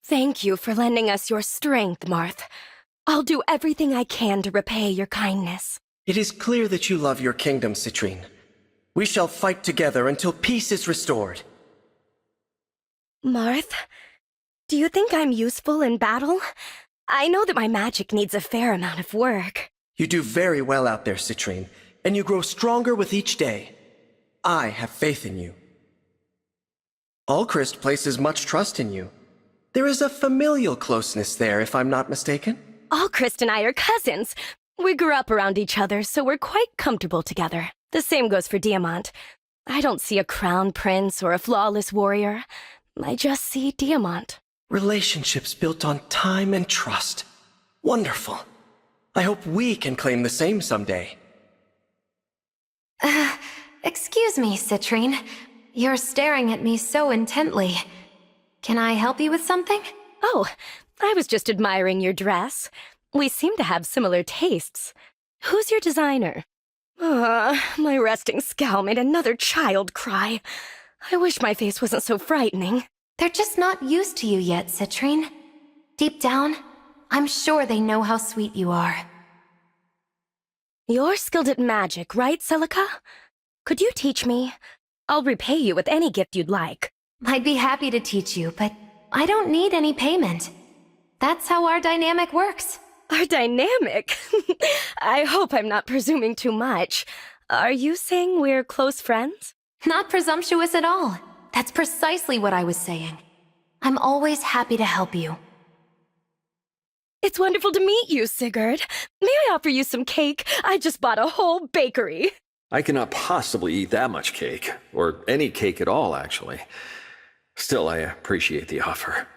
Thank you for lending us your strength, Marth. I'll do everything I can to repay your kindness. It is clear that you love your kingdom, Citrine. We shall fight together until peace is restored. Marth, do you think I'm useful in battle? I know that my magic needs a fair amount of work. You do very well out there, Citrine, and you grow stronger with each day. I have faith in you. Alchrist places much trust in you. There is a familial closeness there, if I'm not mistaken. Alchrist and I are cousins. We grew up around each other, so we're quite comfortable together. The same goes for Diamant. I don't see a crown prince or a flawless warrior. I just see Diamant. Relationships built on time and trust. Wonderful. I hope we can claim the same someday. Excuse me, Citrine. You're staring at me so intently. Can I help you with something? Oh, I was just admiring your dress. We seem to have similar tastes. Who's your designer? My resting scowl made another child cry. I wish my face wasn't so frightening. They're just not used to you yet, Citrine. Deep down, I'm sure they know how sweet you are. You're skilled at magic, right, Celica? Could you teach me? I'll repay you with any gift you'd like. I'd be happy to teach you, but I don't need any payment. That's how our dynamic works. Our dynamic? I hope I'm not presuming too much. Are you saying we're close friends? Not presumptuous at all. That's precisely what I was saying. I'm always happy to help you. It's wonderful to meet you, Sigurd. May I offer you some cake? I just bought a whole bakery. I cannot possibly eat that much cake, or any cake at all, actually. Still, I appreciate the offer.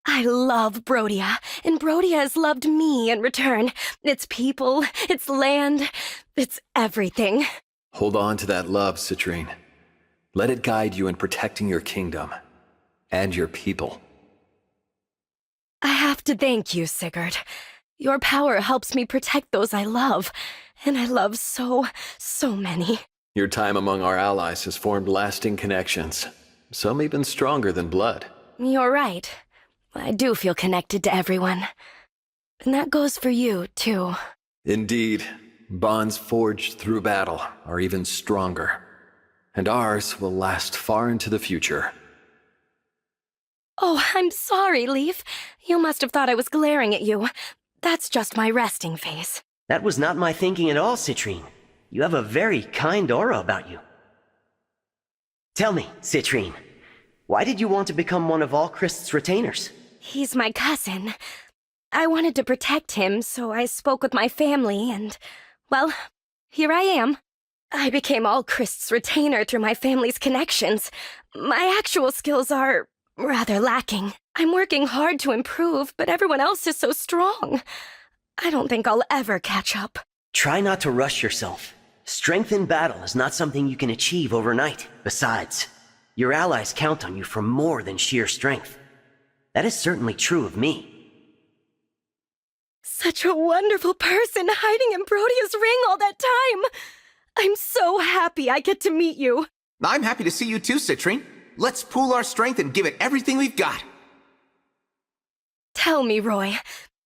I love Brodia, and Brodia has loved me in return. Its people, its land, it's everything. Hold on to that love, Citrine. Let it guide you in protecting your kingdom and your people. I have to thank you, Sigurd. Your power helps me protect those I love, and I love so many. Your time among our allies has formed lasting connections, some even stronger than blood. You're right. I do feel connected to everyone. And that goes for you, too. Indeed, bonds forged through battle are even stronger, and ours will last far into the future. Oh, I'm sorry, Leaf. You must have thought I was glaring at you. That's just my resting face. That was not my thinking at all, Citrine. You have a very kind aura about you. Tell me, Citrine, why did you want to become one of Alchrist's retainers? He's my cousin. I wanted to protect him, so I spoke with my family and, well, here I am. I became Alchrist's retainer through my family's connections. My actual skills are rather lacking. I'm working hard to improve, but everyone else is so strong. I don't think I'll ever catch up. Try not to rush yourself. Strength in battle is not something you can achieve overnight. Besides, your allies count on you for more than sheer strength. That is certainly true of me. Such a wonderful person hiding in Brodia's ring all that time. I'm so happy I get to meet you. I'm happy to see you too, Citrine. Let's pool our strength and give it everything we've got. Tell me, Roy,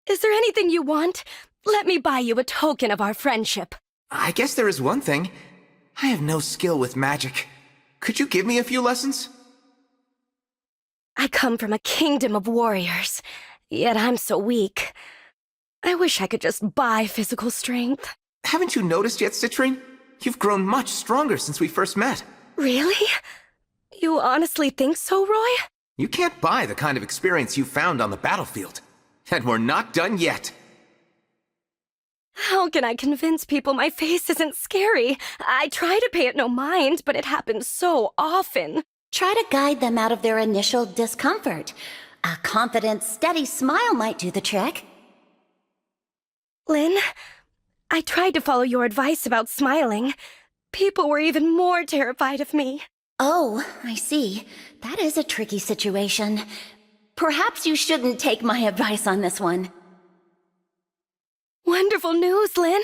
is there anything you want? Let me buy you a token of our friendship. I guess there is one thing. I have no skill with magic. Could you give me a few lessons? I come from a kingdom of warriors, yet I'm so weak. I wish I could just buy physical strength. Haven't you noticed yet, Citrine? You've grown much stronger since we first met. Really? You honestly think so, Roy? You can't buy the kind of experience you found on the battlefield. And we're not done yet. How can I convince people my face isn't scary? I try to pay it no mind, but it happens so often. Try to guide them out of their initial discomfort. A confident, steady smile might do the trick. Lynn, I tried to follow your advice about smiling. People were even more terrified of me. Oh, I see. That is a tricky situation. Perhaps you shouldn't take my advice on this one. Wonderful news, Lynn.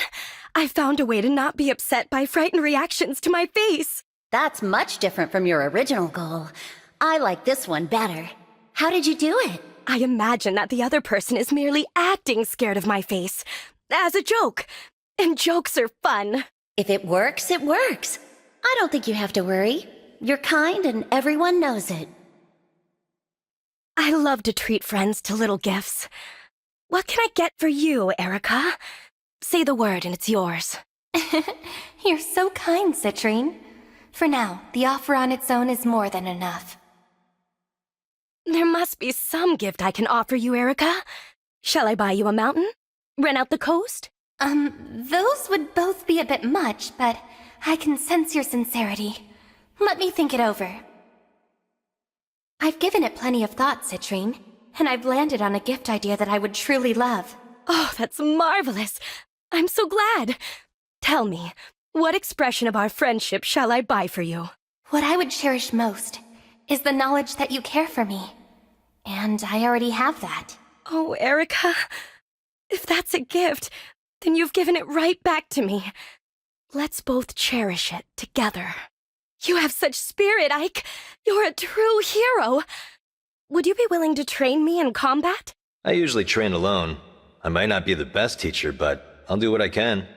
I found a way to not be upset by frightened reactions to my face. That's much different from your original goal. I like this one better. How did you do it? I imagine that the other person is merely acting scared of my face, as a joke. And jokes are fun. If it works, it works. I don't think you have to worry. You're kind and everyone knows it. I love to treat friends to little gifts. What can I get for you, Erica? Say the word and it's yours. You're so kind, Citrine. For now, the offer on its own is more than enough. There must be some gift I can offer you, Erica. Shall I buy you a mountain? Rent out the coast? Those would both be a bit much, but I can sense your sincerity. Let me think it over. I've given it plenty of thought, Citrine, and I've landed on a gift idea that I would truly love. Oh, that's marvelous. I'm so glad. Tell me, what expression of our friendship shall I buy for you? What I would cherish most is the knowledge that you care for me. And I already have that. Oh, Erica, if that's a gift, then you've given it right back to me. Let's both cherish it together. You have such spirit, Ike. You're a true hero. Would you be willing to train me in combat? I usually train alone. I might not be the best teacher, but I'll do what I can.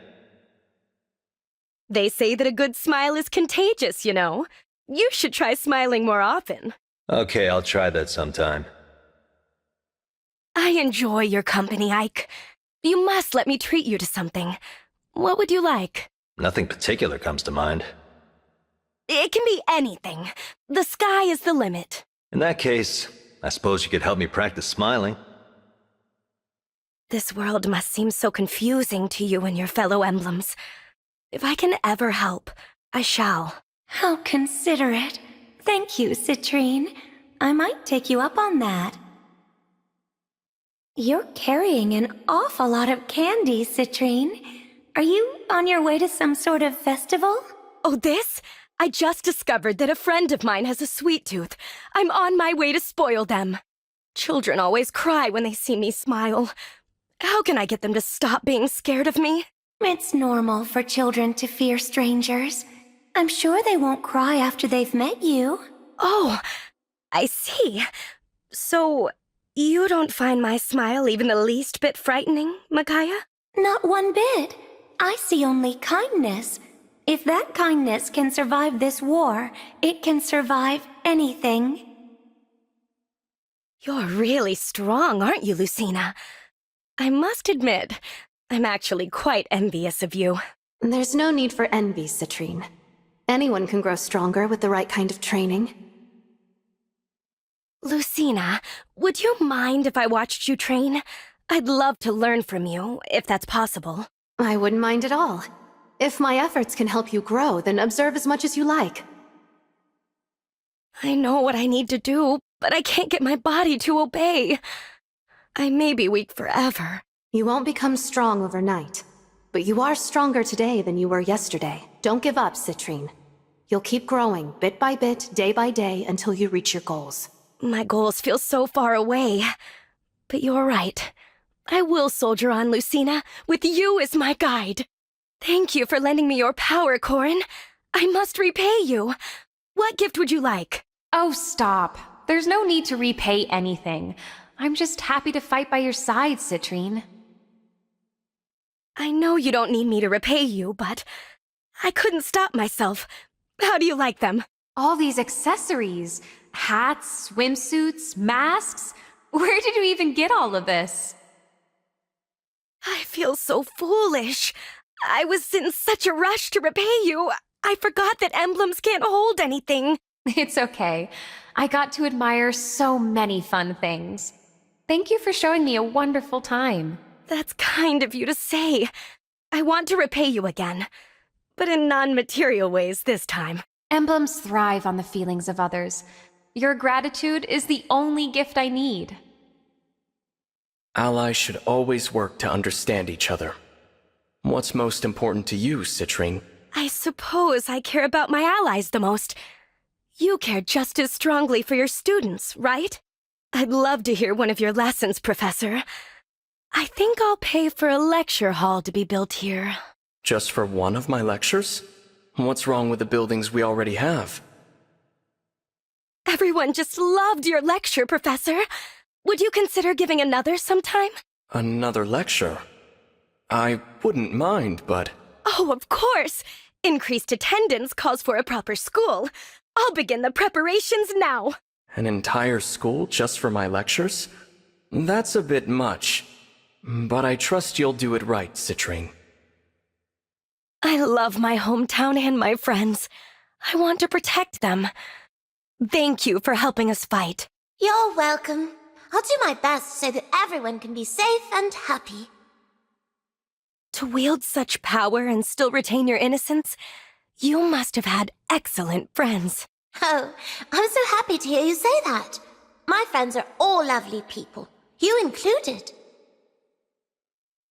They say that a good smile is contagious, you know. You should try smiling more often. Okay, I'll try that sometime. I enjoy your company, Ike. You must let me treat you to something. What would you like? Nothing particular comes to mind. It can be anything. The sky is the limit. In that case, I suppose you could help me practice smiling. This world must seem so confusing to you and your fellow emblems. If I can ever help, I shall. How considerate. Thank you, Citrine. I might take you up on that. You're carrying an awful lot of candy, Citrine. Are you on your way to some sort of festival? Oh, this? I just discovered that a friend of mine has a sweet tooth. I'm on my way to spoil them. Children always cry when they see me smile. How can I get them to stop being scared of me? It's normal for children to fear strangers. I'm sure they won't cry after they've met you. Oh, I see. So, you don't find my smile even the least bit frightening, Micaiah? Not one bit. I see only kindness. If that kindness can survive this war, it can survive anything. You're really strong, aren't you, Lucina? I must admit, I'm actually quite envious of you. There's no need for envy, Citrine. Anyone can grow stronger with the right kind of training. Lucina, would you mind if I watched you train? I'd love to learn from you, if that's possible. I wouldn't mind at all. If my efforts can help you grow, then observe as much as you like. I know what I need to do, but I can't get my body to obey. I may be weak forever. You won't become strong overnight, but you are stronger today than you were yesterday. Don't give up, Citrine. You'll keep growing, bit by bit, day by day, until you reach your goals. My goals feel so far away. But you're right. I will soldier on, Lucina, with you as my guide. Thank you for lending me your power, Corin. I must repay you. What gift would you like? Oh, stop. There's no need to repay anything. I'm just happy to fight by your side, Citrine. I know you don't need me to repay you, but I couldn't stop myself. How do you like them? All these accessories, hats, swimsuits, masks. Where did you even get all of this? I feel so foolish. I was in such a rush to repay you. I forgot that emblems can't hold anything. It's okay. I got to admire so many fun things. Thank you for showing me a wonderful time. That's kind of you to say. I want to repay you again, but in non-material ways this time. Emblems thrive on the feelings of others. Your gratitude is the only gift I need. Allies should always work to understand each other. What's most important to you, Citrine? I suppose I care about my allies the most. You care just as strongly for your students, right? I'd love to hear one of your lessons, Professor. I think I'll pay for a lecture hall to be built here. Just for one of my lectures? What's wrong with the buildings we already have? Everyone just loved your lecture, Professor. Would you consider giving another sometime? Another lecture? I wouldn't mind, but... Oh, of course! Increased attendance calls for a proper school. I'll begin the preparations now. An entire school just for my lectures? That's a bit much. But I trust you'll do it right, Citrine. I love my hometown and my friends. I want to protect them. Thank you for helping us fight. You're welcome. I'll do my best so that everyone can be safe and happy. To wield such power and still retain your innocence, you must have had excellent friends. Oh, I'm so happy to hear you say that. My friends are all lovely people, you included.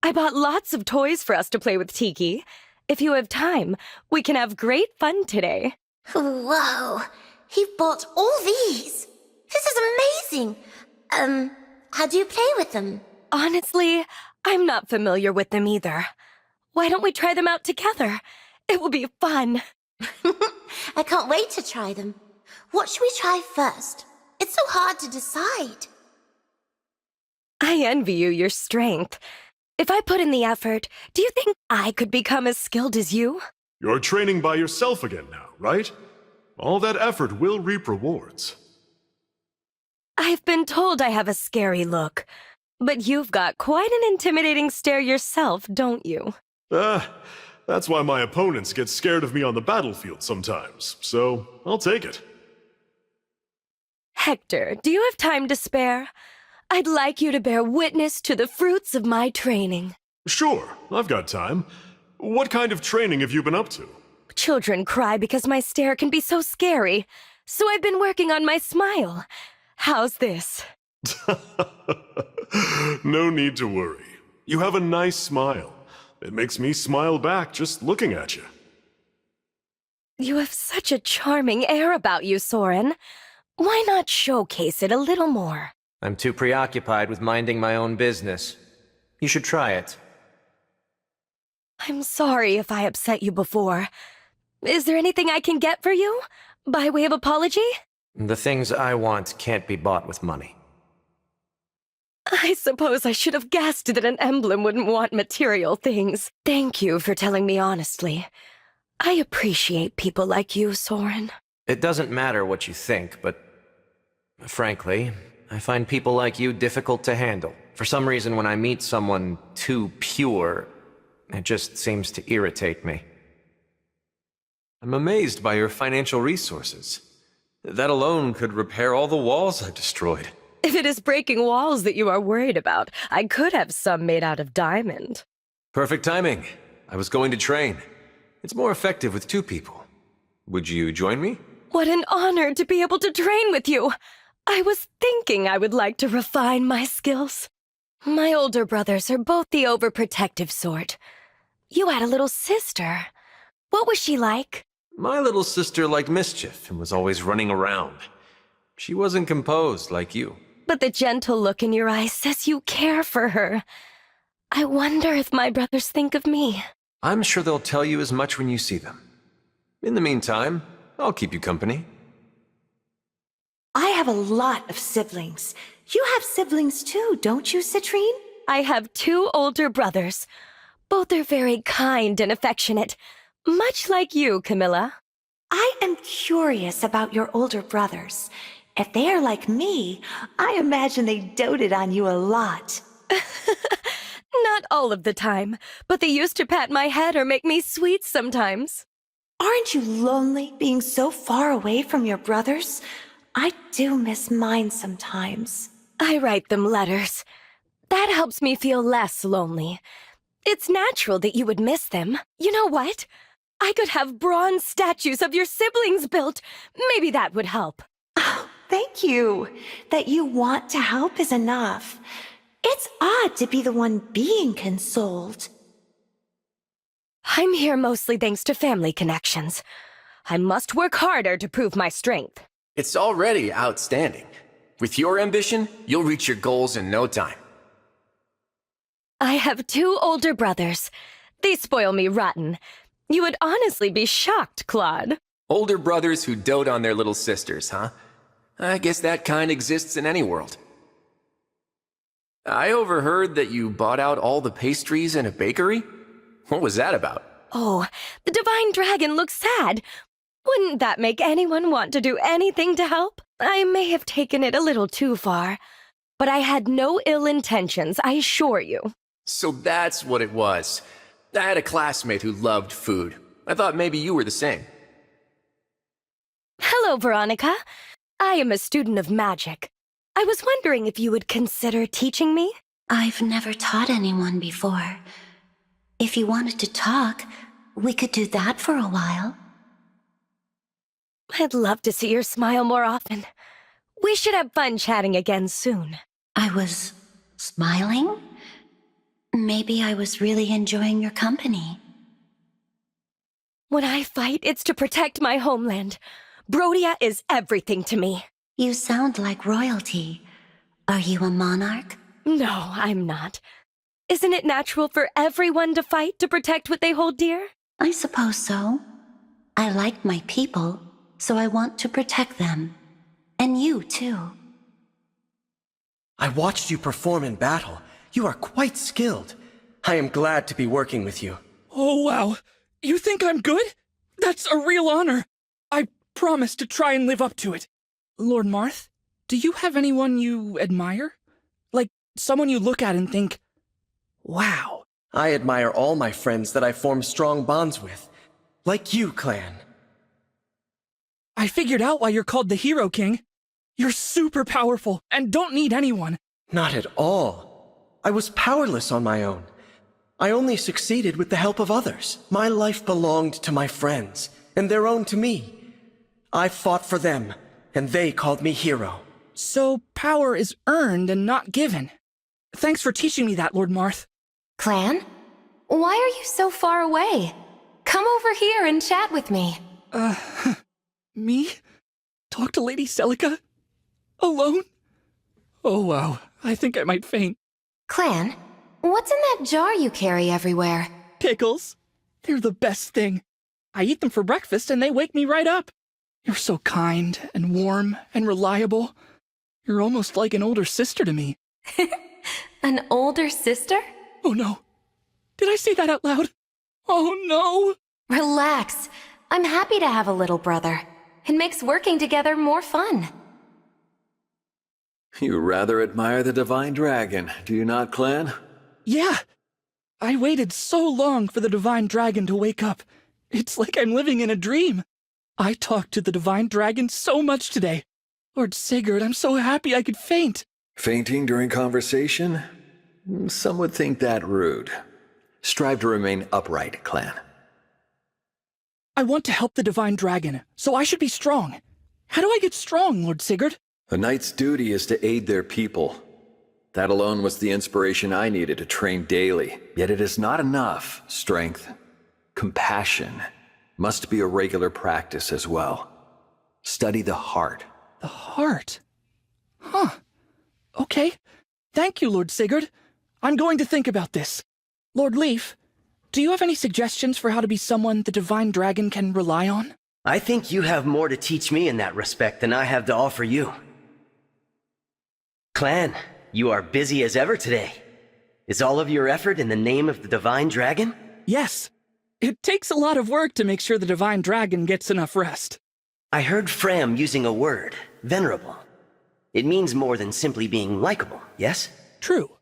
I bought lots of toys for us to play with, Tiki. If you have time, we can have great fun today. Whoa, he bought all these. This is amazing. How do you play with them? Honestly, I'm not familiar with them either. Why don't we try them out together? It will be fun. I can't wait to try them. What should we try first? It's so hard to decide. I envy you your strength. If I put in the effort, do you think I could become as skilled as you? You're training by yourself again now, right? All that effort will reap rewards. I've been told I have a scary look, but you've got quite an intimidating stare yourself, don't you? That's why my opponents get scared of me on the battlefield sometimes, so I'll take it. Hector, do you have time to spare? I'd like you to bear witness to the fruits of my training. Sure, I've got time. What kind of training have you been up to? Children cry because my stare can be so scary, so I've been working on my smile. How's this? No need to worry. You have a nice smile. It makes me smile back just looking at you. You have such a charming air about you, Soren. Why not showcase it a little more? I'm too preoccupied with minding my own business. You should try it. I'm sorry if I upset you before. Is there anything I can get for you? By way of apology? The things I want can't be bought with money. I suppose I should have guessed that an emblem wouldn't want material things. Thank you for telling me honestly. I appreciate people like you, Soren. It doesn't matter what you think, but frankly, I find people like you difficult to handle. For some reason, when I meet someone too pure, it just seems to irritate me. I'm amazed by your financial resources. That alone could repair all the walls I've destroyed. If it is breaking walls that you are worried about, I could have some made out of diamond. Perfect timing. I was going to train. It's more effective with two people. Would you join me? What an honor to be able to train with you! I was thinking I would like to refine my skills. My older brothers are both the overprotective sort. You had a little sister. What was she like? My little sister liked mischief and was always running around. She wasn't composed like you. But the gentle look in your eyes says you care for her. I wonder if my brothers think of me. I'm sure they'll tell you as much when you see them. In the meantime, I'll keep you company. I have a lot of siblings. You have siblings too, don't you, Citrine? I have 2 older brothers. Both are very kind and affectionate, much like you, Camilla. I am curious about your older brothers. If they are like me, I imagine they doted on you a lot. Not all of the time, but they used to pat my head or make me sweets sometimes. Aren't you lonely being so far away from your brothers? I do miss mine sometimes. I write them letters. That helps me feel less lonely. It's natural that you would miss them. You know what? I could have bronze statues of your siblings built. Maybe that would help. Oh, thank you. That you want to help is enough. It's odd to be the one being consoled. I'm here mostly thanks to family connections. I must work harder to prove my strength. It's already outstanding. With your ambition, you'll reach your goals in no time. I have 2 older brothers. They spoil me rotten. You would honestly be shocked, Claude. Older brothers who dote on their little sisters, huh? I guess that kind exists in any world. I overheard that you bought out all the pastries in a bakery? What was that about? Oh, the Divine Dragon looks sad. Wouldn't that make anyone want to do anything to help? I may have taken it a little too far, but I had no ill intentions, I assure you. So that's what it was. I had a classmate who loved food. I thought maybe you were the same. Hello, Veronica. I am a student of magic. I was wondering if you would consider teaching me? I've never taught anyone before. If you wanted to talk, we could do that for a while. I'd love to see your smile more often. We should have fun chatting again soon. I was smiling? Maybe I was really enjoying your company. When I fight, it's to protect my homeland. Brodia is everything to me. You sound like royalty. Are you a monarch? No, I'm not. Isn't it natural for everyone to fight to protect what they hold dear? I suppose so. I like my people, so I want to protect them. And you, too. I watched you perform in battle. You are quite skilled. I am glad to be working with you. Oh, wow. You think I'm good? That's a real honor. I promise to try and live up to it. Lord Marth, do you have anyone you admire? Like, someone you look at and think, wow. I admire all my friends that I form strong bonds with. Like you, Clan. I figured out why you're called the Hero King. You're super powerful and don't need anyone. Not at all. I was powerless on my own. I only succeeded with the help of others. My life belonged to my friends, and their own to me. I fought for them, and they called me hero. So power is earned and not given. Thanks for teaching me that, Lord Marth. Clan? Why are you so far away? Come over here and chat with me. Me? Talk to Lady Celica? Alone? Oh, wow. I think I might faint. Clan, what's in that jar you carry everywhere? Pickles. They're the best thing. I eat them for breakfast and they wake me right up. You're so kind and warm and reliable. You're almost like an older sister to me. An older sister? Oh no. Did I say that out loud? Oh no. Relax. I'm happy to have a little brother. It makes working together more fun. You rather admire the Divine Dragon, do you not, Clan? Yeah. I waited so long for the Divine Dragon to wake up. It's like I'm living in a dream. I talked to the Divine Dragon so much today. Lord Sigurd, I'm so happy I could faint. Fainting during conversation? Some would think that rude. Strive to remain upright, Clan. I want to help the Divine Dragon, so I should be strong. How do I get strong, Lord Sigurd? A knight's duty is to aid their people. That alone was the inspiration I needed to train daily. Yet it is not enough. Strength, compassion, must be a regular practice as well. Study the heart. The heart? Huh. Okay. Thank you, Lord Sigurd. I'm going to think about this. Lord Leaf, do you have any suggestions for how to be someone the Divine Dragon can rely on? I think you have more to teach me in that respect than I have to offer you. Clan, you are busy as ever today. Is all of your effort in the name of the Divine Dragon? Yes. It takes a lot of work to make sure the Divine Dragon gets enough rest. I heard Fram using a word, venerable. It means more than simply being likable, yes? True.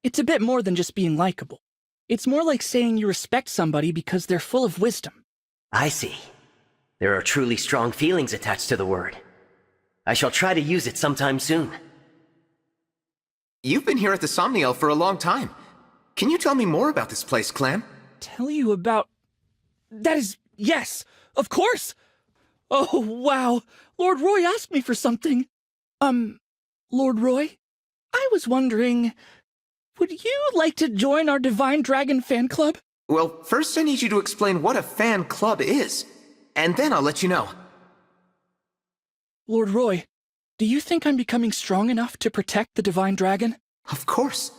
It's a bit more than just being likable. It's more like saying you respect somebody because they're full of wisdom. I see. There are truly strong feelings attached to the word. I shall try to use it sometime soon. You've been here at the Somniel for a long time. Can you tell me more about this place, Clan? Tell you about... That is... Yes, of course! Oh, wow. Lord Roy asked me for something. Lord Roy? I was wondering... Would you like to join our Divine Dragon fan club? Well, first I need you to explain what a fan club is. And then I'll let you know. Lord Roy, do you think I'm becoming strong enough to protect the Divine Dragon? Of course.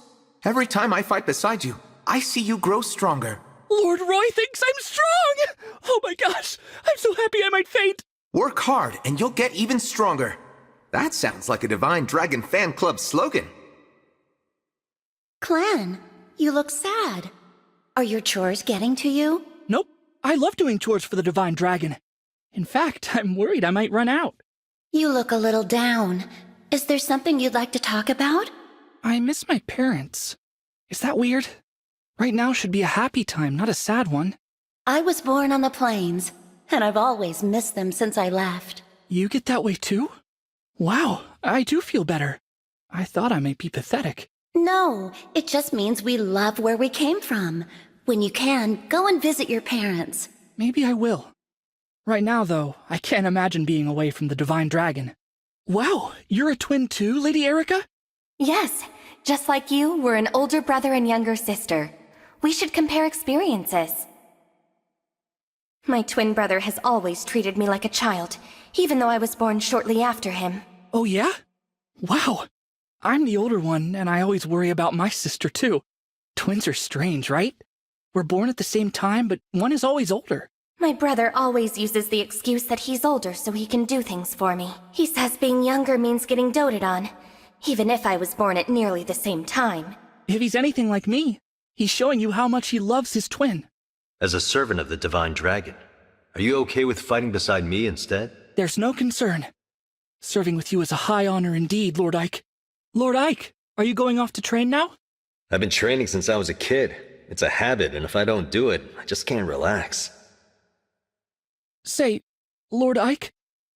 Every time I fight beside you, I see you grow stronger. Lord Roy thinks I'm strong! Oh my gosh, I'm so happy I might faint! Work hard and you'll get even stronger. That sounds like a Divine Dragon fan club slogan. Clan, you look sad. Are your chores getting to you? Nope. I love doing chores for the Divine Dragon. In fact, I'm worried I might run out. You look a little down. Is there something you'd like to talk about? I miss my parents. Is that weird? Right now should be a happy time, not a sad one. I was born on the plains, and I've always missed them since I left. You get that way too? Wow, I do feel better. I thought I might be pathetic. No, it just means we love where we came from. When you can, go and visit your parents. Maybe I will. Right now, though, I can't imagine being away from the Divine Dragon. Wow, you're a twin too, Lady Erica? Yes, just like you, we're an older brother and younger sister. We should compare experiences. My twin brother has always treated me like a child, even though I was born shortly after him. Oh yeah? Wow. I'm the older one, and I always worry about my sister too. Twins are strange, right? We're born at the same time, but one is always older. My brother always uses the excuse that he's older so he can do things for me. He says being younger means getting doted on, even if I was born at nearly the same time. If he's anything like me, he's showing you how much he loves his twin. As a servant of the Divine Dragon, are you okay with fighting beside me instead? There's no concern. Serving with you is a high honor indeed, Lord Ike. Lord Ike, are you going off to train now? I've been training since I was a kid. It's a habit, and if I don't do it, I just can't relax. Say, Lord Ike,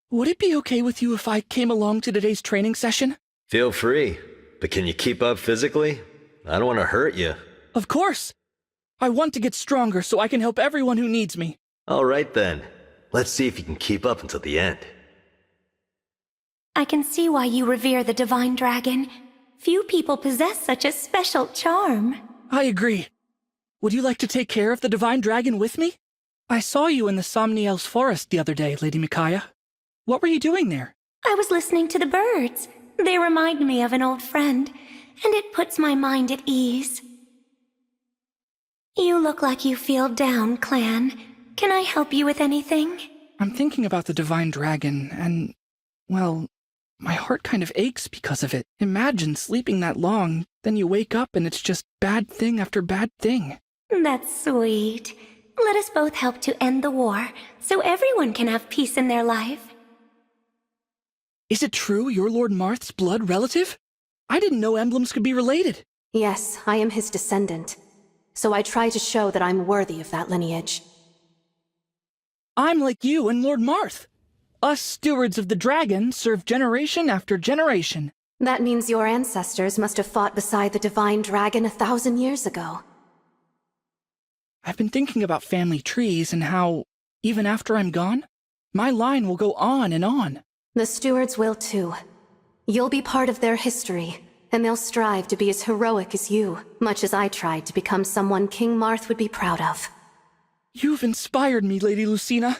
would it be okay with you if I came along to today's training session? Feel free, but can you keep up physically? I don't want to hurt you. Of course. I want to get stronger so I can help everyone who needs me. All right then. Let's see if you can keep up until the end. I can see why you revere the Divine Dragon. Few people possess such a special charm. I agree. Would you like to take care of the Divine Dragon with me? I saw you in the Somniel's forest the other day, Lady Micaiah. What were you doing there? I was listening to the birds. They remind me of an old friend, and it puts my mind at ease. You look like you feel down, Clan. Can I help you with anything? I'm thinking about the Divine Dragon, and, well, my heart kind of aches because of it. Imagine sleeping that long, then you wake up and it's just bad thing after bad thing. That's sweet. Let us both help to end the war, so everyone can have peace in their life. Is it true you're Lord Marth's blood relative? I didn't know emblems could be related. Yes, I am his descendant. So I try to show that I'm worthy of that lineage. I'm like you and Lord Marth. Us stewards of the dragon serve generation after generation. That means your ancestors must have fought beside the Divine Dragon 1,000 years ago. I've been thinking about family trees and how, even after I'm gone, my line will go on and on. The stewards will too. You'll be part of their history, and they'll strive to be as heroic as you, much as I tried to become someone King Marth would be proud of. You've inspired me, Lady Lucina.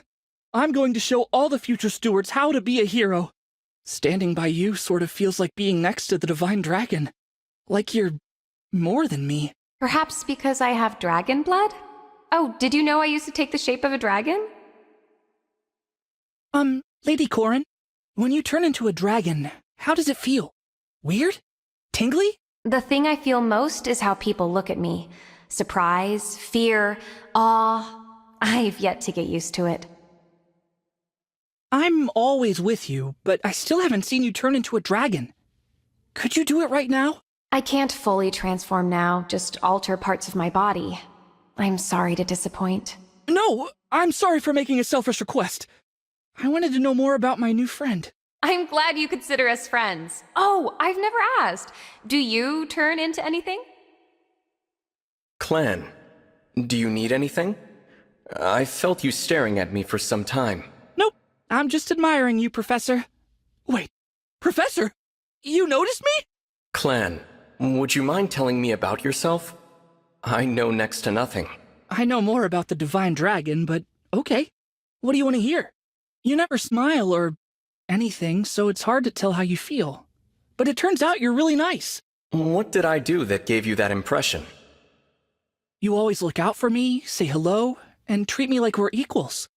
I'm going to show all the future stewards how to be a hero. Standing by you sort of feels like being next to the Divine Dragon. Like you're more than me. Perhaps because I have dragon blood? Oh, did you know I used to take the shape of a dragon? Lady Corin, when you turn into a dragon, how does it feel? Weird? Tingly? The thing I feel most is how people look at me. Surprise, fear, awe. I've yet to get used to it. I'm always with you, but I still haven't seen you turn into a dragon. Could you do it right now? I can't fully transform now, just alter parts of my body. I'm sorry to disappoint. No, I'm sorry for making a selfish request. I wanted to know more about my new friend. I'm glad you consider us friends. Oh, I've never asked. Do you turn into anything? Clan, do you need anything? I felt you staring at me for some time. Nope, I'm just admiring you, Professor. Wait, Professor? You noticed me? Clan, would you mind telling me about yourself? I know next to nothing. I know more about the Divine Dragon, but okay. What do you want to hear? You never smile or anything, so it's hard to tell how you feel. But it turns out you're really nice. What did I do that gave you that impression? You always look out for me, say hello, and treat me like we're equals.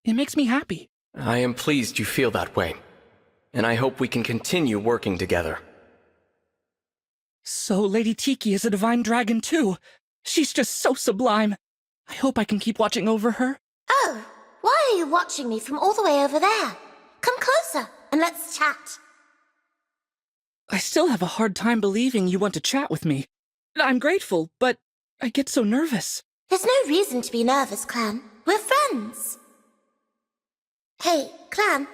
It makes me happy. I am pleased you feel that way. and I hope we can continue working together. So Lady Tiki is a divine dragon too. She's just so sublime. I hope I can keep watching over her. Oh, why are you watching me from all the way over there? Come closer and let's chat. I still have a hard time believing you want to chat with me. I'm grateful, but I get so nervous. There's no reason to be nervous, Clan. We're friends. Hey, Clan,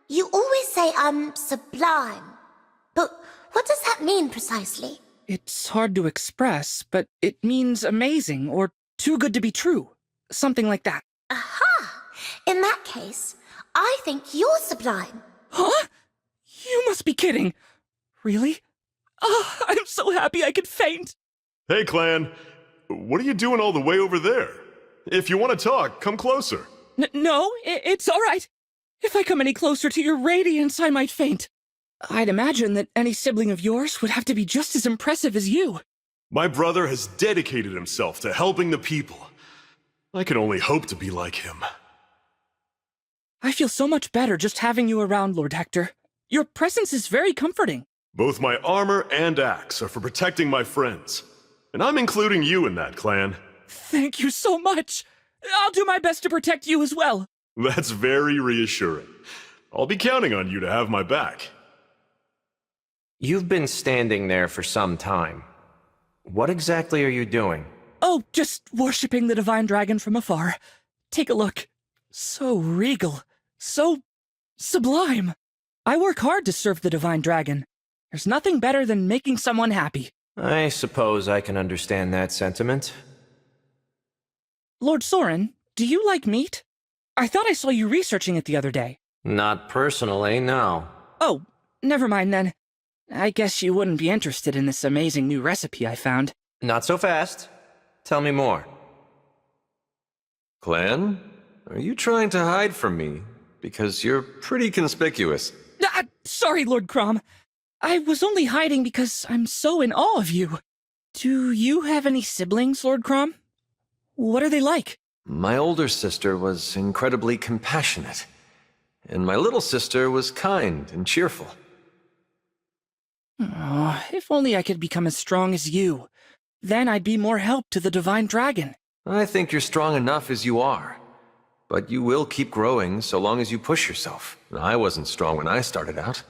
you always say I'm sublime. But what does that mean precisely? It's hard to express, but it means amazing or too good to be true. Something like that. Aha! In that case, I think you're sublime. Huh? You must be kidding. Really? Oh, I'm so happy I could faint. Hey, Clan. What are you doing all the way over there? If you want to talk, come closer. No, it's all right. If I come any closer to your radiance, I might faint. I'd imagine that any sibling of yours would have to be just as impressive as you. My brother has dedicated himself to helping the people. I can only hope to be like him. I feel so much better just having you around, Lord Hector. Your presence is very comforting. Both my armor and axe are for protecting my friends. And I'm including you in that, Clan. Thank you so much. I'll do my best to protect you as well. That's very reassuring. I'll be counting on you to have my back. You've been standing there for some time. What exactly are you doing? Oh, just worshipping the divine dragon from afar. Take a look. So regal. So sublime. I work hard to serve the divine dragon. There's nothing better than making someone happy. I suppose I can understand that sentiment. Lord Soren, do you like meat? I thought I saw you researching it the other day. Not personally, no. Oh, never mind then. I guess you wouldn't be interested in this amazing new recipe I found. Not so fast. Tell me more. Clan, are you trying to hide from me? Because you're pretty conspicuous. Sorry, Lord Crom. I was only hiding because I'm so in awe of you. Do you have any siblings, Lord Crom? What are they like? My older sister was incredibly compassionate, and my little sister was kind and cheerful. Oh, if only I could become as strong as you. Then I'd be more help to the divine dragon. I think you're strong enough as you are, but you will keep growing so long as you push yourself. I wasn't strong when I started out.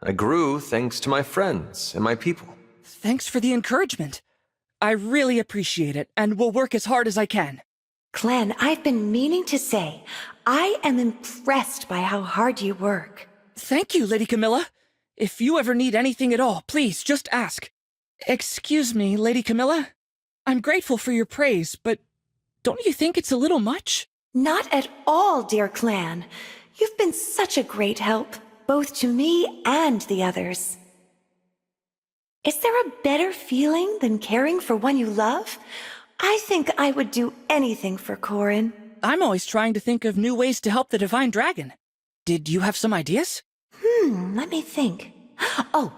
I grew thanks to my friends and my people. Thanks for the encouragement. I really appreciate it, and will work as hard as I can. Clan, I've been meaning to say, I am impressed by how hard you work. Thank you, Lady Camilla. If you ever need anything at all, please just ask. Excuse me, Lady Camilla. I'm grateful for your praise, but don't you think it's a little much? Not at all, dear Clan. You've been such a great help, both to me and the others. Is there a better feeling than caring for one you love? I think I would do anything for Corin. I'm always trying to think of new ways to help the divine dragon. Did you have some ideas? Let me think. Oh,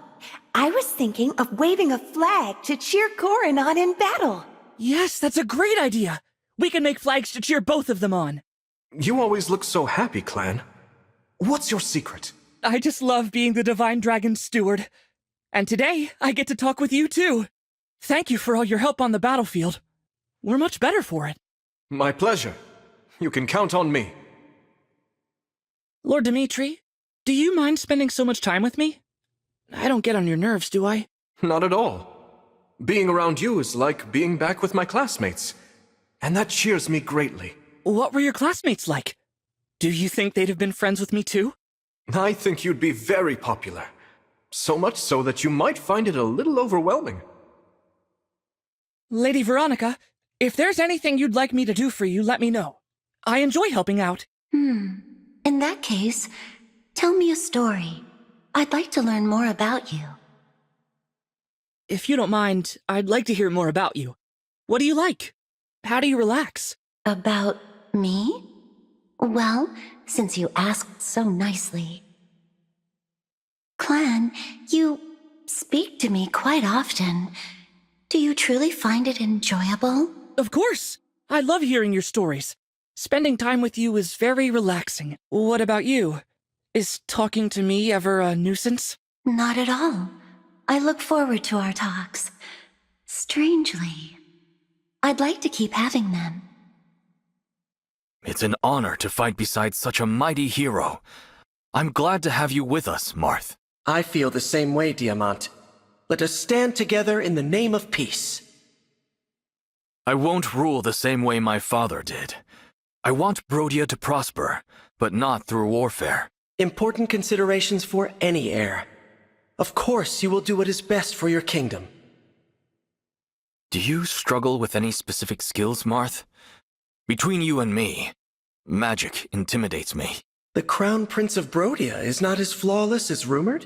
I was thinking of waving a flag to cheer Corin on in battle. Yes, that's a great idea. We can make flags to cheer both of them on. You always look so happy, Clan. What's your secret? I just love being the divine dragon's steward. And today, I get to talk with you too. Thank you for all your help on the battlefield. We're much better for it. My pleasure. You can count on me. Lord Dimitri, do you mind spending so much time with me? I don't get on your nerves, do I? Not at all. Being around you is like being back with my classmates. And that cheers me greatly. What were your classmates like? Do you think they'd have been friends with me too? I think you'd be very popular. So much so that you might find it a little overwhelming. Lady Veronica, if there's anything you'd like me to do for you, let me know. I enjoy helping out. In that case, tell me a story. I'd like to learn more about you. If you don't mind, I'd like to hear more about you. What do you like? How do you relax? About me? Well, since you asked so nicely. Clan, you speak to me quite often. Do you truly find it enjoyable? Of course! I love hearing your stories. Spending time with you is very relaxing. What about you? Is talking to me ever a nuisance? Not at all. I look forward to our talks. Strangely, I'd like to keep having them. It's an honor to fight beside such a mighty hero. I'm glad to have you with us, Marth. I feel the same way, Diamant. Let us stand together in the name of peace. I won't rule the same way my father did. I want Brodia to prosper, but not through warfare. Important considerations for any heir. Of course, you will do what is best for your kingdom. Do you struggle with any specific skills, Marth? Between you and me, magic intimidates me. The Crown Prince of Brodia is not as flawless as rumored?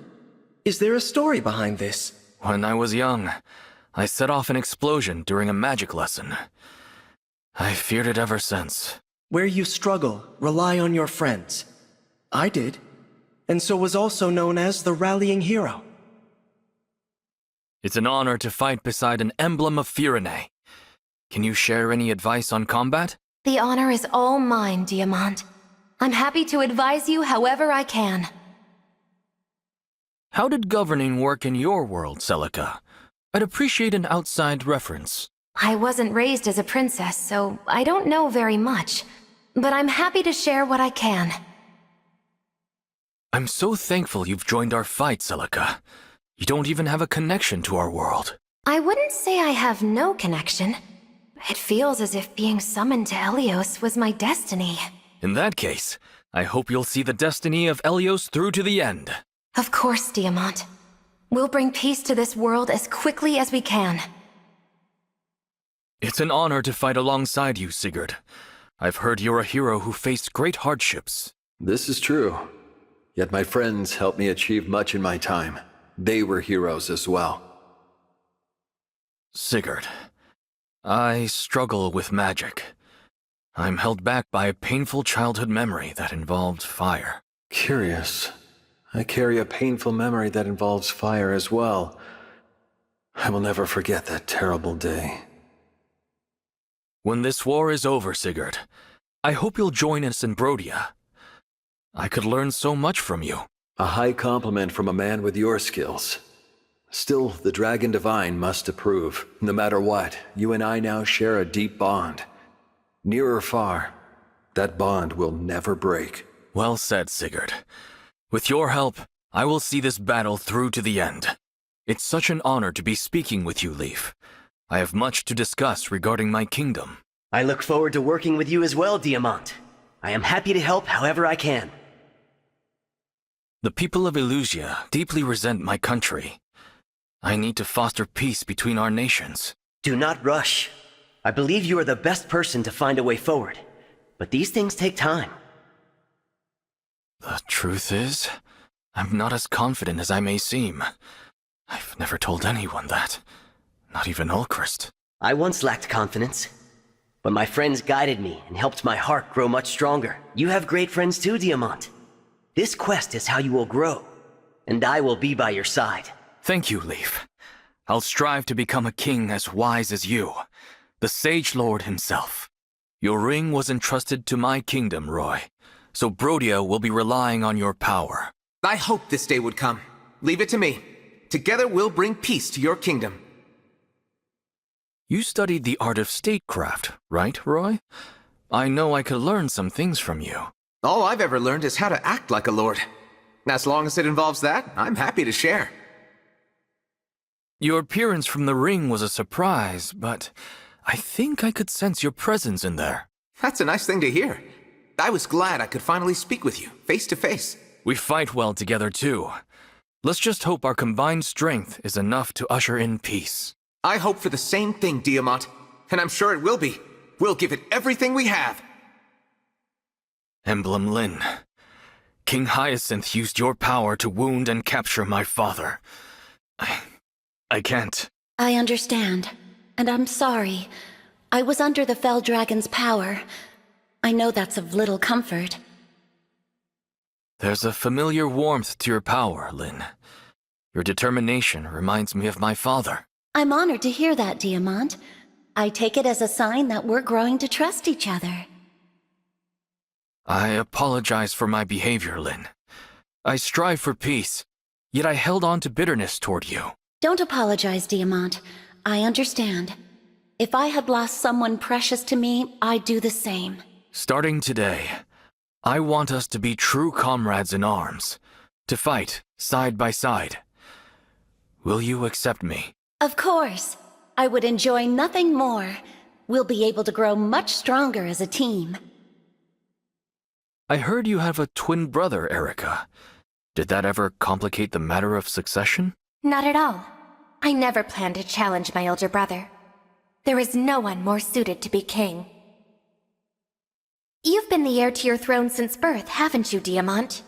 Is there a story behind this? When I was young, I set off an explosion during a magic lesson. I feared it ever since. Where you struggle, rely on your friends. I did, and so was also known as the Rallying Hero. It's an honor to fight beside an emblem of Firene. Can you share any advice on combat? The honor is all mine, Diamant. I'm happy to advise you however I can. How did governing work in your world, Celica? I'd appreciate an outside reference. I wasn't raised as a princess, so I don't know very much. But I'm happy to share what I can. I'm so thankful you've joined our fight, Celica. You don't even have a connection to our world. I wouldn't say I have no connection. It feels as if being summoned to Helios was my destiny. In that case, I hope you'll see the destiny of Helios through to the end. Of course, Diamant. We'll bring peace to this world as quickly as we can. It's an honor to fight alongside you, Sigurd. I've heard you're a hero who faced great hardships. This is true. Yet my friends helped me achieve much in my time. They were heroes as well. Sigurd, I struggle with magic. I'm held back by a painful childhood memory that involved fire. Curious. I carry a painful memory that involves fire as well. I will never forget that terrible day. When this war is over, Sigurd, I hope you'll join us in Brodia. I could learn so much from you. A high compliment from a man with your skills. Still, the Dragon Divine must approve. No matter what, you and I now share a deep bond. Near or far, that bond will never break. Well said, Sigurd. With your help, I will see this battle through to the end. It's such an honor to be speaking with you, Leaf. I have much to discuss regarding my kingdom. I look forward to working with you as well, Diamant. I am happy to help however I can. The people of Elusia deeply resent my country. I need to foster peace between our nations. Do not rush. I believe you are the best person to find a way forward. But these things take time. The truth is, I'm not as confident as I may seem. I've never told anyone that. Not even Ulchrist. I once lacked confidence. But my friends guided me and helped my heart grow much stronger. You have great friends too, Diamant. This quest is how you will grow. And I will be by your side. Thank you, Leaf. I'll strive to become a king as wise as you, the Sage Lord himself. Your ring was entrusted to my kingdom, Roy, so Brodia will be relying on your power. I hoped this day would come. Leave it to me. Together we'll bring peace to your kingdom. You studied the art of statecraft, right, Roy? I know I could learn some things from you. All I've ever learned is how to act like a lord. As long as it involves that, I'm happy to share. Your appearance from the ring was a surprise, but I think I could sense your presence in there. That's a nice thing to hear. I was glad I could finally speak with you, face to face. We fight well together, too. Let's just hope our combined strength is enough to usher in peace. I hope for the same thing, Diamant. And I'm sure it will be. We'll give it everything we have. Emblem Lyn. King Hyacinth used your power to wound and capture my father. I can't. I understand. And I'm sorry. I was under the Fell Dragon's power. I know that's of little comfort. There's a familiar warmth to your power, Lyn. Your determination reminds me of my father. I'm honored to hear that, Diamant. I take it as a sign that we're growing to trust each other. I apologize for my behavior, Lyn. I strive for peace, yet I held on to bitterness toward you. Don't apologize, Diamant. I understand. If I had lost someone precious to me, I'd do the same. Starting today, I want us to be true comrades in arms, to fight side by side. Will you accept me? Of course. I would enjoy nothing more. We'll be able to grow much stronger as a team. I heard you have a twin brother, Erica. Did that ever complicate the matter of succession? Not at all. I never planned to challenge my older brother. There is no one more suited to be king. You've been the heir to your throne since birth, haven't you, Diamant?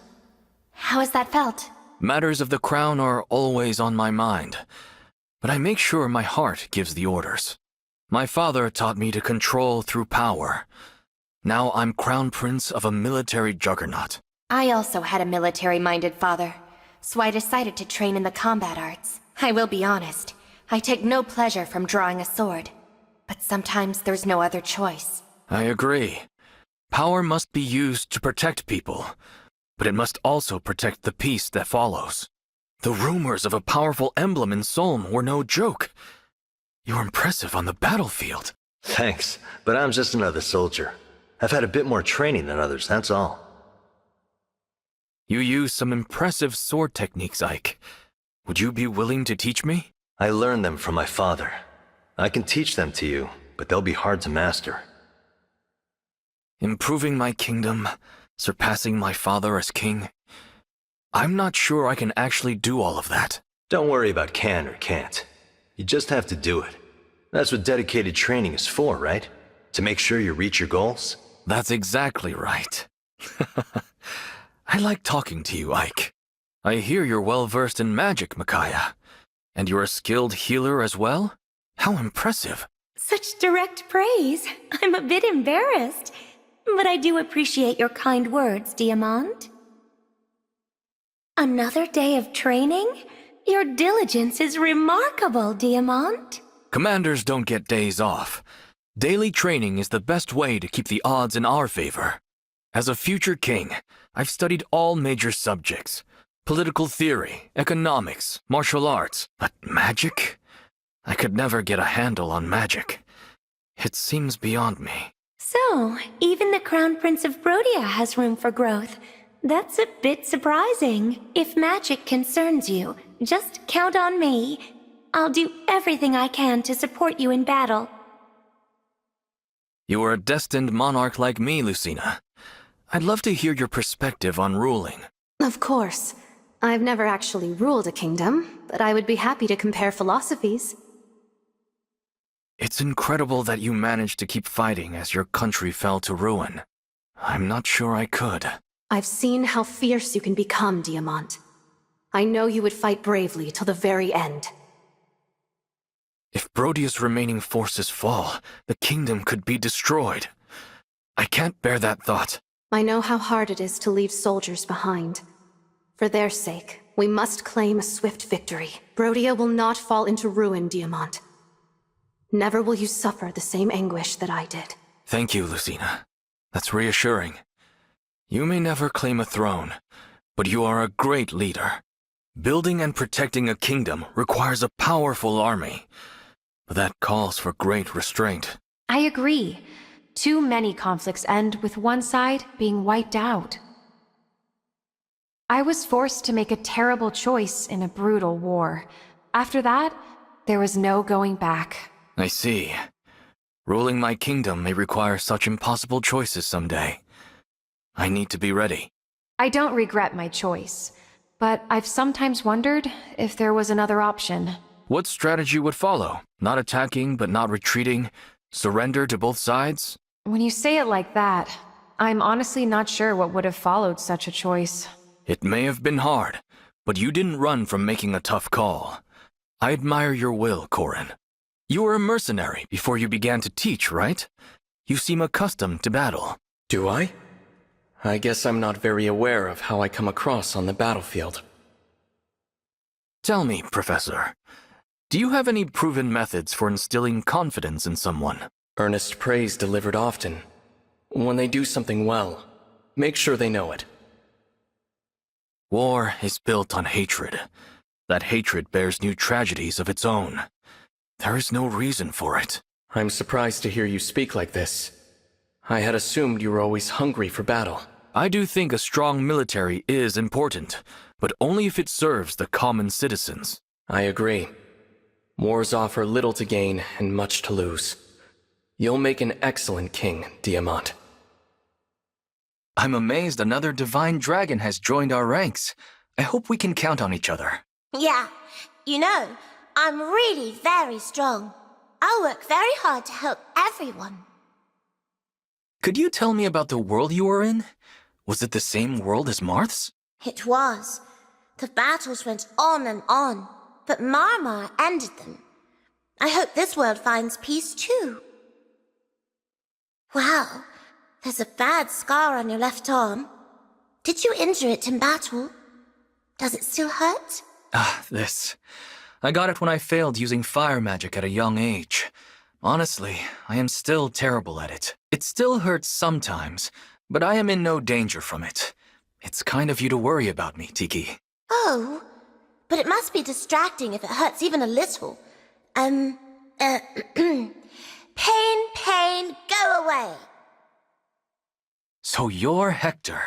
How has that felt? Matters of the crown are always on my mind, but I make sure my heart gives the orders. My father taught me to control through power. Now I'm crown prince of a military juggernaut. I also had a military-minded father, so I decided to train in the combat arts. I will be honest, I take no pleasure from drawing a sword, but sometimes there's no other choice. I agree. Power must be used to protect people, but it must also protect the peace that follows. The rumors of a powerful emblem in Solm were no joke. You're impressive on the battlefield. Thanks, but I'm just another soldier. I've had a bit more training than others, that's all. You use some impressive sword techniques, Ike. Would you be willing to teach me? I learned them from my father. I can teach them to you, but they'll be hard to master. Improving my kingdom, surpassing my father as king. I'm not sure I can actually do all of that. Don't worry about can or can't. You just have to do it. That's what dedicated training is for, right? To make sure you reach your goals? That's exactly right. I like talking to you, Ike. I hear you're well-versed in magic, Micaiah. And you're a skilled healer as well? How impressive. Such direct praise. I'm a bit embarrassed. But I do appreciate your kind words, Diamant. Another day of training? Your diligence is remarkable, Diamant. Commanders don't get days off. Daily training is the best way to keep the odds in our favor. As a future king, I've studied all major subjects. Political theory, economics, martial arts. But magic? I could never get a handle on magic. It seems beyond me. So, even the Crown Prince of Brodia has room for growth. That's a bit surprising. If magic concerns you, just count on me. I'll do everything I can to support you in battle. You are a destined monarch like me, Lucina. I'd love to hear your perspective on ruling. Of course. I've never actually ruled a kingdom, but I would be happy to compare philosophies. It's incredible that you managed to keep fighting as your country fell to ruin. I'm not sure I could. I've seen how fierce you can become, Diamant. I know you would fight bravely till the very end. If Brodia's remaining forces fall, the kingdom could be destroyed. I can't bear that thought. I know how hard it is to leave soldiers behind. For their sake, we must claim a swift victory. Brodia will not fall into ruin, Diamant. Never will you suffer the same anguish that I did. Thank you, Lucina. That's reassuring. You may never claim a throne, but you are a great leader. Building and protecting a kingdom requires a powerful army. But that calls for great restraint. I agree. Too many conflicts end with one side being wiped out. I was forced to make a terrible choice in a brutal war. After that, there was no going back. I see. Ruling my kingdom may require such impossible choices someday. I need to be ready. I don't regret my choice, but I've sometimes wondered if there was another option. What strategy would follow? Not attacking, but not retreating? Surrender to both sides? When you say it like that, I'm honestly not sure what would have followed such a choice. It may have been hard, but you didn't run from making a tough call. I admire your will, Corin. You were a mercenary before you began to teach, right? You seem accustomed to battle. Do I? I guess I'm not very aware of how I come across on the battlefield. Tell me, Professor, do you have any proven methods for instilling confidence in someone? Earnest praise delivered often. When they do something well, make sure they know it. War is built on hatred. That hatred bears new tragedies of its own. There is no reason for it. I'm surprised to hear you speak like this. I had assumed you were always hungry for battle. I do think a strong military is important, but only if it serves the common citizens. I agree. Wars offer little to gain and much to lose. You'll make an excellent king, Diamant. I'm amazed another divine dragon has joined our ranks. I hope we can count on each other. Yeah, you know, I'm really very strong. I'll work very hard to help everyone. Could you tell me about the world you were in? Was it the same world as Marth's? It was. The battles went on, but Marmar ended them. I hope this world finds peace too. Wow, there's a bad scar on your left arm. Did you injure it in battle? Does it still hurt? This. I got it when I failed using fire magic at a young age. Honestly, I am still terrible at it. It still hurts sometimes, but I am in no danger from it. It's kind of you to worry about me, Tiki. Oh, but it must be distracting if it hurts even a little. Pain, go away. So you're Hector.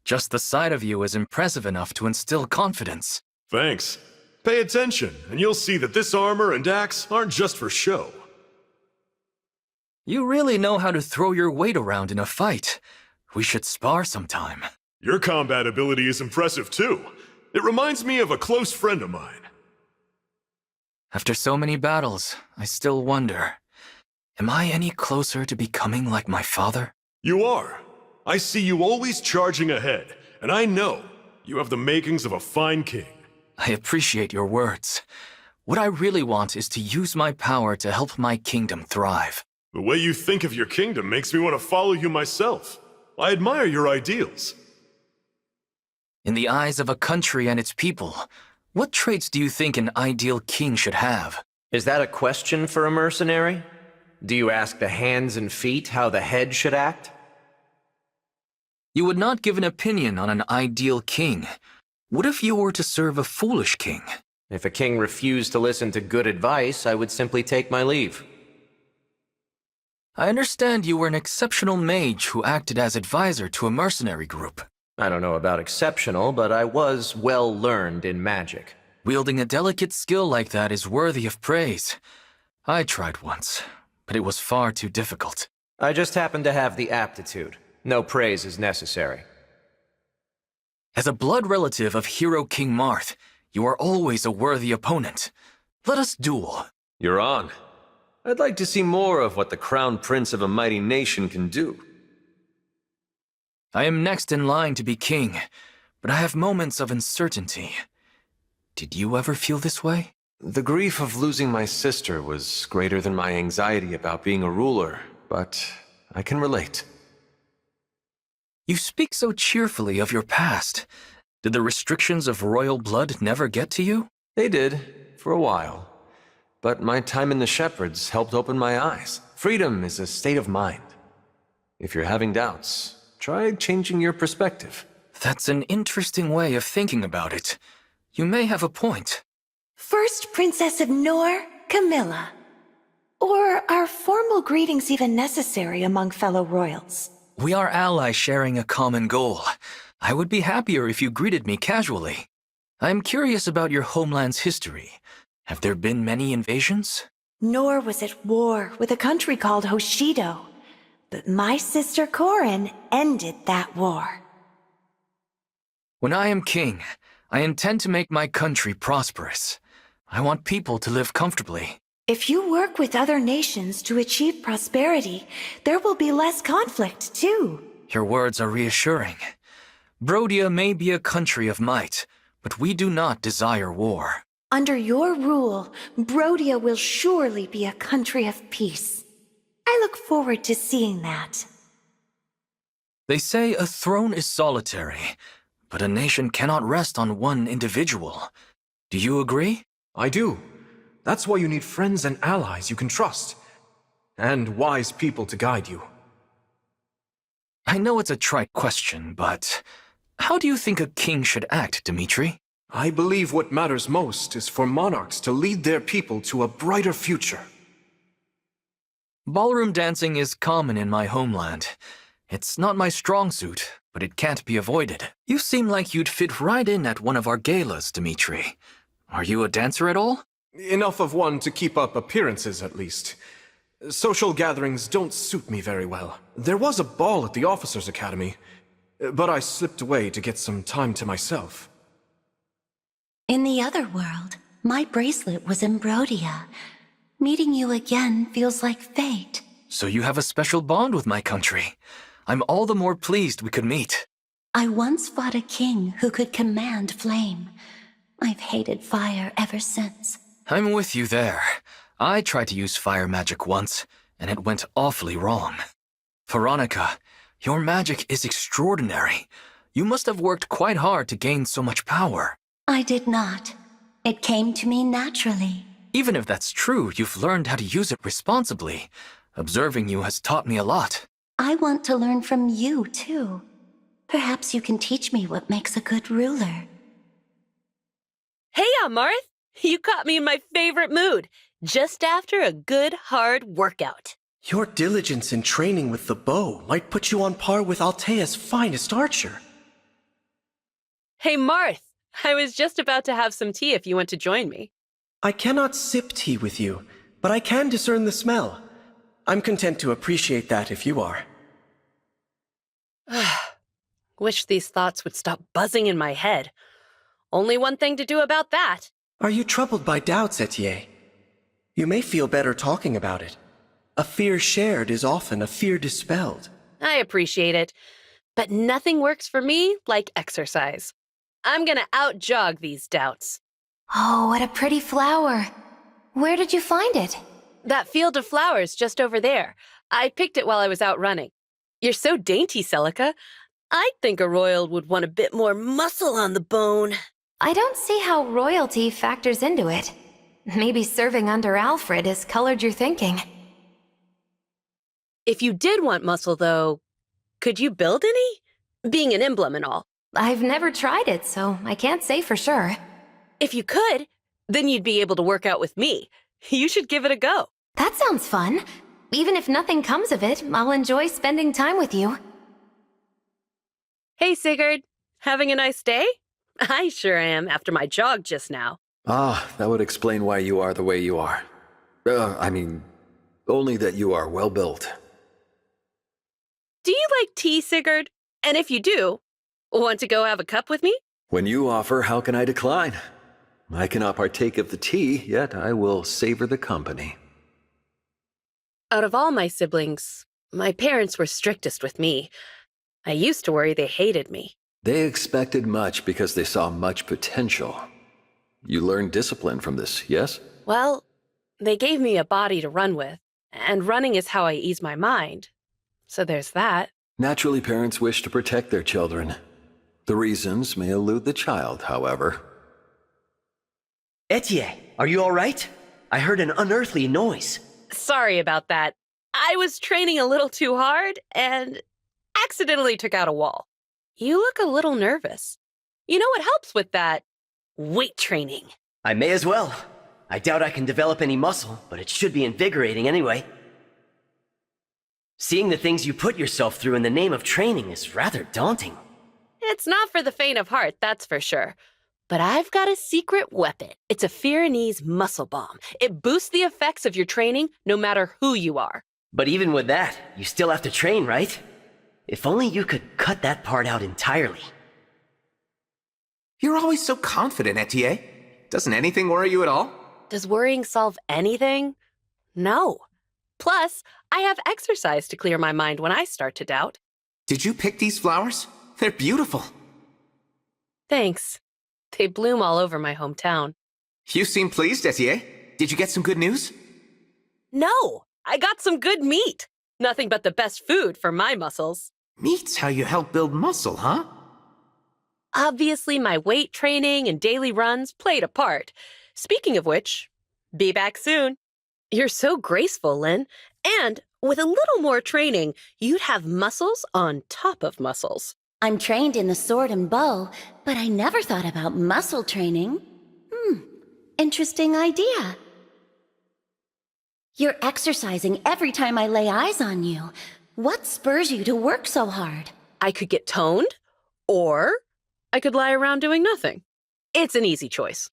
Just the sight of you is impressive enough to instill confidence. Thanks. Pay attention, and you'll see that this armor and axe aren't just for show. You really know how to throw your weight around in a fight. We should spar sometime. Your combat ability is impressive too. It reminds me of a close friend of mine. After so many battles, I still wonder, am I any closer to becoming like my father? You are. I see you always charging ahead, and I know you have the makings of a fine king. I appreciate your words. What I really want is to use my power to help my kingdom thrive. The way you think of your kingdom makes me want to follow you myself. I admire your ideals. In the eyes of a country and its people, what traits do you think an ideal king should have? Is that a question for a mercenary? Do you ask the hands and feet how the head should act? You would not give an opinion on an ideal king. What if you were to serve a foolish king? If a king refused to listen to good advice, I would simply take my leave. I understand you were an exceptional mage who acted as advisor to a mercenary group. I don't know about exceptional, but I was well learned in magic. Wielding a delicate skill like that is worthy of praise. I tried once, but it was far too difficult. I just happen to have the aptitude. No praise is necessary. As a blood relative of Hero King Marth, you are always a worthy opponent. Let us duel. You're on. I'd like to see more of what the crown prince of a mighty nation can do. I am next in line to be king, but I have moments of uncertainty. Did you ever feel this way? The grief of losing my sister was greater than my anxiety about being a ruler, but I can relate. You speak so cheerfully of your past. Did the restrictions of royal blood never get to you? They did, for a while. But my time in the Shepherds helped open my eyes. Freedom is a state of mind. If you're having doubts, try changing your perspective. That's an interesting way of thinking about it. You may have a point. First Princess of Nor, Camilla. Or are formal greetings even necessary among fellow royals? We are allies sharing a common goal. I would be happier if you greeted me casually. I am curious about your homeland's history. Have there been many invasions? Nor was at war with a country called Hoshido, but my sister Corin ended that war. When I am king, I intend to make my country prosperous. I want people to live comfortably. If you work with other nations to achieve prosperity, there will be less conflict, too. Your words are reassuring. Brodia may be a country of might, but we do not desire war. Under your rule, Brodia will surely be a country of peace. I look forward to seeing that. They say a throne is solitary, but a nation cannot rest on one individual. Do you agree? I do. That's why you need friends and allies you can trust. And wise people to guide you. I know it's a trite question, but How do you think a king should act, Dimitri? I believe what matters most is for monarchs to lead their people to a brighter future. Ballroom dancing is common in my homeland. It's not my strong suit, but it can't be avoided. You seem like you'd fit right in at one of our galas, Dimitri. Are you a dancer at all? Enough of one to keep up appearances, at least. Social gatherings don't suit me very well. There was a ball at the Officers' Academy, but I slipped away to get some time to myself. In the other world, my bracelet was in Brodia. Meeting you again feels like fate. So you have a special bond with my country. I'm all the more pleased we could meet. I once fought a king who could command flame. I've hated fire ever since. I'm with you there. I tried to use fire magic once, and it went awfully wrong. Veronica, your magic is extraordinary. You must have worked quite hard to gain so much power. I did not. It came to me naturally. Even if that's true, you've learned how to use it responsibly. Observing you has taught me a lot. I want to learn from you, too. Perhaps you can teach me what makes a good ruler. Hey, Amarth! You caught me in my favorite mood, just after a good, hard workout. Your diligence in training with the bow might put you on par with Altea's finest archer. Hey, Marth! I was just about to have some tea if you want to join me. I cannot sip tea with you, but I can discern the smell. I'm content to appreciate that if you are. Wish these thoughts would stop buzzing in my head. Only one thing to do about that. Are you troubled by doubts, Etienne? You may feel better talking about it. A fear shared is often a fear dispelled. I appreciate it, but nothing works for me like exercise. I'm gonna out-jog these doubts. Oh, what a pretty flower. Where did you find it? That field of flowers just over there. I picked it while I was out running. You're so dainty, Celica. I'd think a royal would want a bit more muscle on the bone. I don't see how royalty factors into it. Maybe serving under Alfred has colored your thinking. If you did want muscle, though, could you build any? Being an emblem and all. I've never tried it, so I can't say for sure. If you could, then you'd be able to work out with me. You should give it a go. That sounds fun. Even if nothing comes of it, I'll enjoy spending time with you. Hey, Sigurd. Having a nice day? I sure am after my jog just now. Ah, that would explain why you are the way you are. Only that you are well built. Do you like tea, Sigurd? And if you do, want to go have a cup with me? When you offer, how can I decline? I cannot partake of the tea, yet I will savor the company. Out of all my siblings, my parents were strictest with me. I used to worry they hated me. They expected much because they saw much potential. You learned discipline from this, yes? Well, they gave me a body to run with, and running is how I ease my mind. So there's that. Naturally, parents wish to protect their children. The reasons may elude the child, however. Etienne, are you all right? I heard an unearthly noise. Sorry about that. I was training a little too hard and accidentally took out a wall. You look a little nervous. You know what helps with that? Weight training. I may as well. I doubt I can develop any muscle, but it should be invigorating anyway. Seeing the things you put yourself through in the name of training is rather daunting. It's not for the faint of heart, that's for sure. But I've got a secret weapon. It's a fear and ease muscle bomb. It boosts the effects of your training no matter who you are. But even with that, you still have to train, right? If only you could cut that part out entirely. You're always so confident, Etienne. Doesn't anything worry you at all? Does worrying solve anything? No. Plus, I have exercise to clear my mind when I start to doubt. Did you pick these flowers? They're beautiful. Thanks. They bloom all over my hometown. You seem pleased, Etienne. Did you get some good news? No! I got some good meat! Nothing but the best food for my muscles. Meat's how you help build muscle, huh? Obviously, my weight training and daily runs played a part. Speaking of which, be back soon. You're so graceful, Lynn. And with a little more training, you'd have muscles on top of muscles. I'm trained in the sword and bow, but I never thought about muscle training. Interesting idea. You're exercising every time I lay eyes on you. What spurs you to work so hard? I could get toned, or I could lie around doing nothing. It's an easy choice.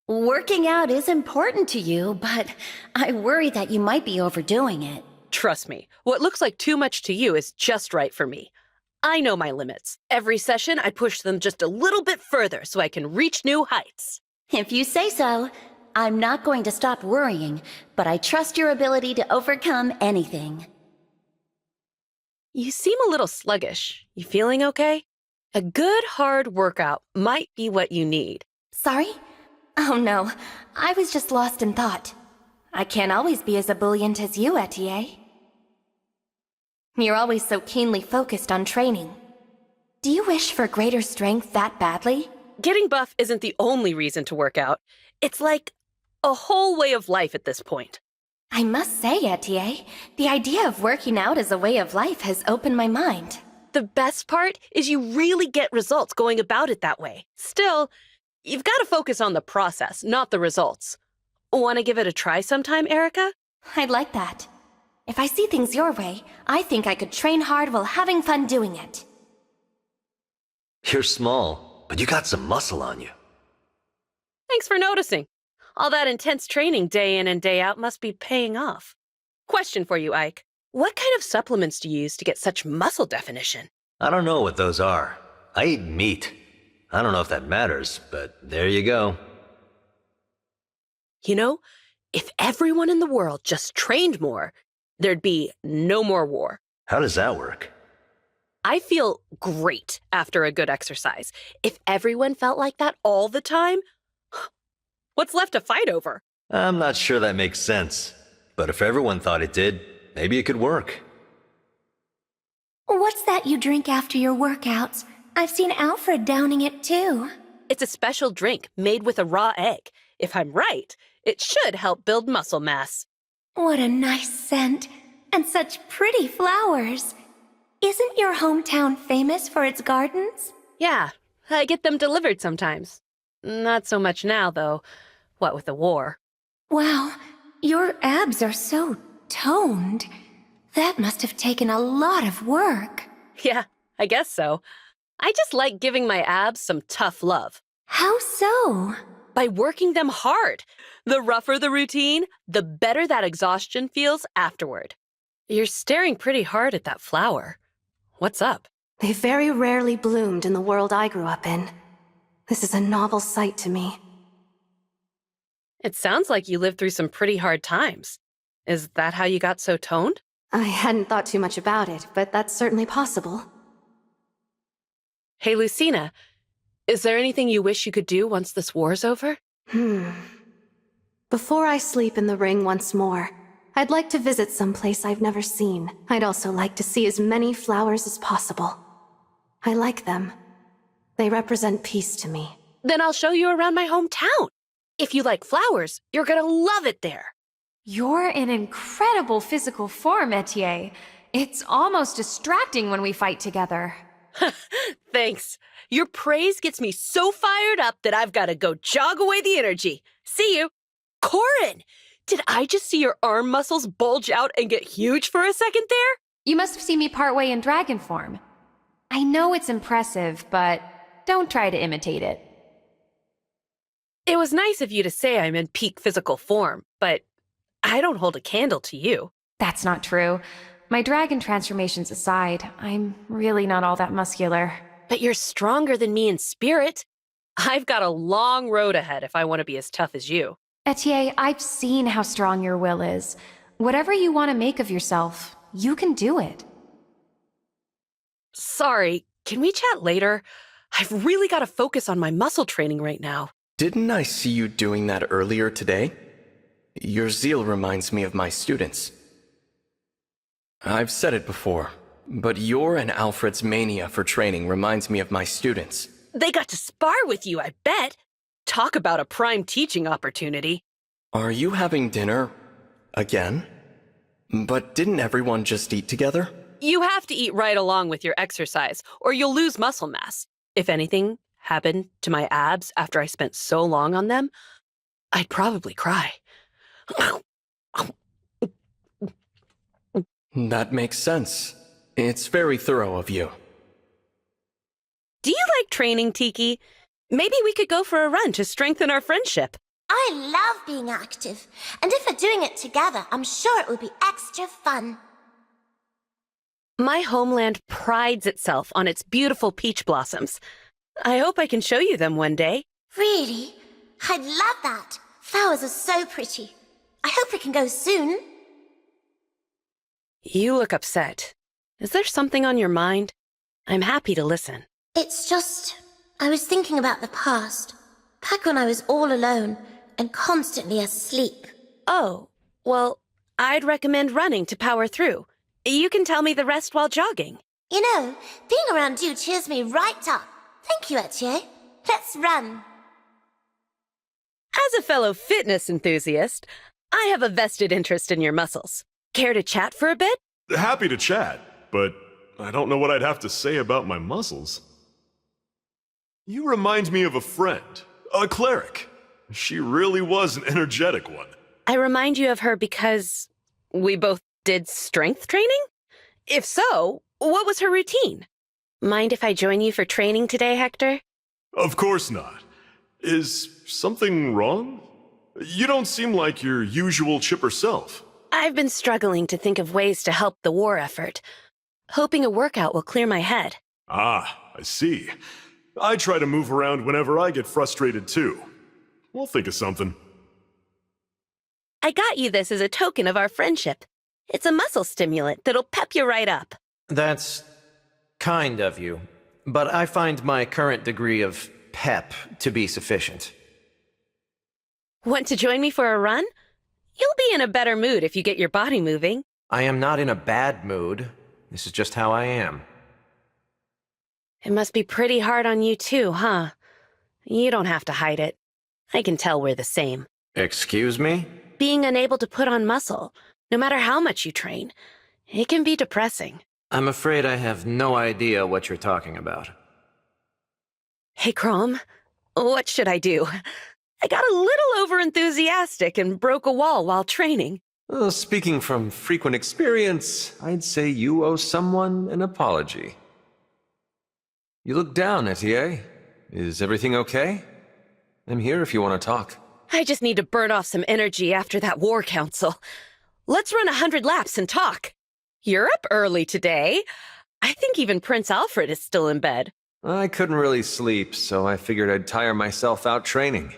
Working out is important to you, but I worry that you might be overdoing it. Trust me, what looks like too much to you is just right for me. I know my limits. Every session, I push them just a little bit further so I can reach new heights. If you say so. I'm not going to stop worrying, but I trust your ability to overcome anything. You seem a little sluggish. You feeling okay? A good hard workout might be what you need. Sorry? Oh no, I was just lost in thought. I can't always be as ebullient as you, Etienne. You're always so keenly focused on training. Do you wish for greater strength that badly? Getting buff isn't the only reason to work out. It's like a whole way of life at this point. I must say, Etienne, the idea of working out as a way of life has opened my mind. The best part is you really get results going about it that way. Still, you've got to focus on the process, not the results. Want to give it a try sometime, Erica? I'd like that. If I see things your way, I think I could train hard while having fun doing it. You're small, but you got some muscle on you. Thanks for noticing. All that intense training day in and day out must be paying off. Question for you, Ike. What kind of supplements do you use to get such muscle definition? I don't know what those are. I eat meat. I don't know if that matters, but there you go. You know, if everyone in the world just trained more, there'd be no more war. How does that work? I feel great after a good exercise. If everyone felt like that all the time, what's left to fight over? I'm not sure that makes sense. But if everyone thought it did, maybe it could work. What's that you drink after your workouts? I've seen Alfred downing it too. It's a special drink made with a raw egg. If I'm right, it should help build muscle mass. What a nice scent. And such pretty flowers. Isn't your hometown famous for its gardens? Yeah, I get them delivered sometimes. Not so much now, though. What with the war. Wow, your abs are so toned. That must have taken a lot of work. Yeah, I guess so. I just like giving my abs some tough love. How so? By working them hard. The rougher the routine, the better that exhaustion feels afterward. You're staring pretty hard at that flower. What's up? They very rarely bloomed in the world I grew up in. This is a novel sight to me. It sounds like you lived through some pretty hard times. Is that how you got so toned? I hadn't thought too much about it, but that's certainly possible. Hey, Lucina, is there anything you wish you could do once this war's over? Before I sleep in the ring once more, I'd like to visit some place I've never seen. I'd also like to see as many flowers as possible. I like them. They represent peace to me. Then I'll show you around my hometown. If you like flowers, you're gonna love it there. You're in incredible physical form, Etienne. It's almost distracting when we fight together. Thanks. Your praise gets me so fired up that I've gotta go jog away the energy. See you. Corin! Did I just see your arm muscles bulge out and get huge for a second there? You must have seen me partway in dragon form. I know it's impressive, but don't try to imitate it. It was nice of you to say I'm in peak physical form, but I don't hold a candle to you. That's not true. My dragon transformations aside, I'm really not all that muscular. But you're stronger than me in spirit. I've got a long road ahead if I want to be as tough as you. Etienne, I've seen how strong your will is. Whatever you want to make of yourself, you can do it. Sorry, can we chat later? I've really got to focus on my muscle training right now. Didn't I see you doing that earlier today? Your zeal reminds me of my students. I've said it before, but your and Alfred's mania for training reminds me of my students. They got to spar with you, I bet. Talk about a prime teaching opportunity. Are you having dinner again? But didn't everyone just eat together? You have to eat right along with your exercise, or you'll lose muscle mass. If anything happened to my abs after I spent so long on them, I'd probably cry. That makes sense. It's very thorough of you. Do you like training, Tiki? Maybe we could go for a run to strengthen our friendship. I love being active, and if we're doing it together, I'm sure it will be extra fun. My homeland prides itself on its beautiful peach blossoms. I hope I can show you them one day. Really? I'd love that. Flowers are so pretty. I hope we can go soon. You look upset. Is there something on your mind? I'm happy to listen. It's just, I was thinking about the past. Back when I was all alone and constantly asleep. Oh, well, I'd recommend running to power through. You can tell me the rest while jogging. You know, being around you cheers me right up. Thank you, Etienne. Let's run. As a fellow fitness enthusiast, I have a vested interest in your muscles. Care to chat for a bit? Happy to chat, but I don't know what I'd have to say about my muscles. You remind me of a friend, a cleric. She really was an energetic one. I remind you of her because we both did strength training? If so, what was her routine? Mind if I join you for training today, Hector? Of course not. Is something wrong? You don't seem like your usual chipper self. I've been struggling to think of ways to help the war effort, hoping a workout will clear my head. Ah, I see. I try to move around whenever I get frustrated too. We'll think of something. I got you this as a token of our friendship. It's a muscle stimulant that'll pep you right up. That's kind of you, but I find my current degree of pep to be sufficient. Want to join me for a run? You'll be in a better mood if you get your body moving. I am not in a bad mood. This is just how I am. It must be pretty hard on you too, huh? You don't have to hide it. I can tell we're the same. Excuse me? Being unable to put on muscle, no matter how much you train, it can be depressing. I'm afraid I have no idea what you're talking about. Hey, Chrome, what should I do? I got a little over-enthusiastic and broke a wall while training. Well, speaking from frequent experience, I'd say you owe someone an apology. You look down, Etienne. Is everything okay? I'm here if you want to talk. I just need to burn off some energy after that war council. Let's run 100 laps and talk. You're up early today. I think even Prince Alfred is still in bed. I couldn't really sleep, so I figured I'd tire myself out training.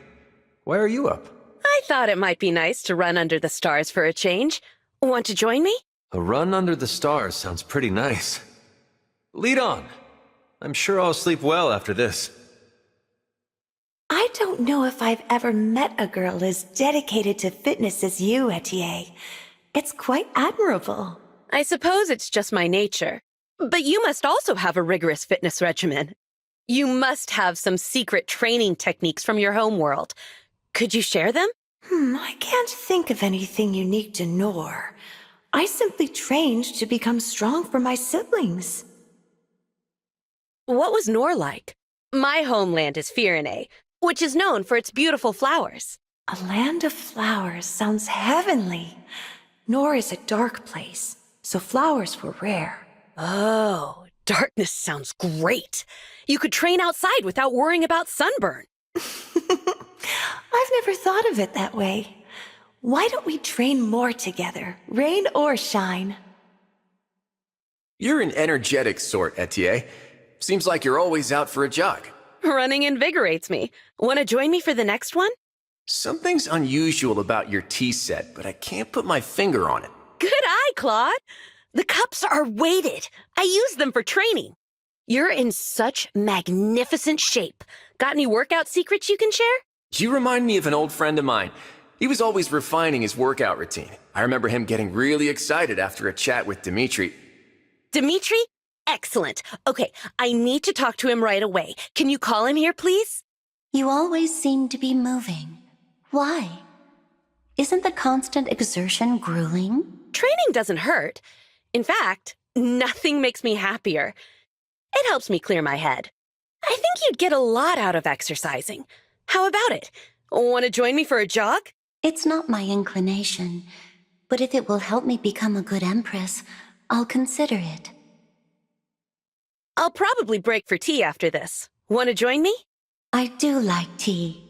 Why are you up? I thought it might be nice to run under the stars for a change. Want to join me? A run under the stars sounds pretty nice. Lead on. I'm sure I'll sleep well after this. I don't know if I've ever met a girl as dedicated to fitness as you, Etienne. It's quite admirable. I suppose it's just my nature. But you must also have a rigorous fitness regimen. You must have some secret training techniques from your home world. Could you share them? I can't think of anything unique to Nor. I simply trained to become strong for my siblings. What was Nor like? My homeland is Firene, which is known for its beautiful flowers. A land of flowers sounds heavenly. Nor is a dark place, so flowers were rare. Oh, darkness sounds great. You could train outside without worrying about sunburn. I've never thought of it that way. Why don't we train more together, rain or shine? You're an energetic sort, Etienne. Seems like you're always out for a jog. Running invigorates me. Want to join me for the next one? Something's unusual about your tea set, but I can't put my finger on it. Good eye, Claude. The cups are weighted. I use them for training. You're in such magnificent shape. Got any workout secrets you can share? You remind me of an old friend of mine. He was always refining his workout routine. I remember him getting really excited after a chat with Dimitri. Dimitri? Excellent. Okay, I need to talk to him right away. Can you call him here, please? You always seem to be moving. Why? Isn't the constant exertion grueling? Training doesn't hurt. In fact, Nothing makes me happier. It helps me clear my head. I think you'd get a lot out of exercising. How about it? Want to join me for a jog? It's not my inclination, but if it will help me become a good empress, I'll consider it. I'll probably break for tea after this. Want to join me? I do like tea.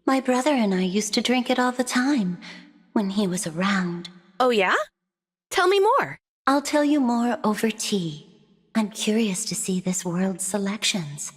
My brother and I used to drink it all the time, when he was around. Oh yeah? Tell me more. I'll tell you more over tea. I'm curious to see this world's selections.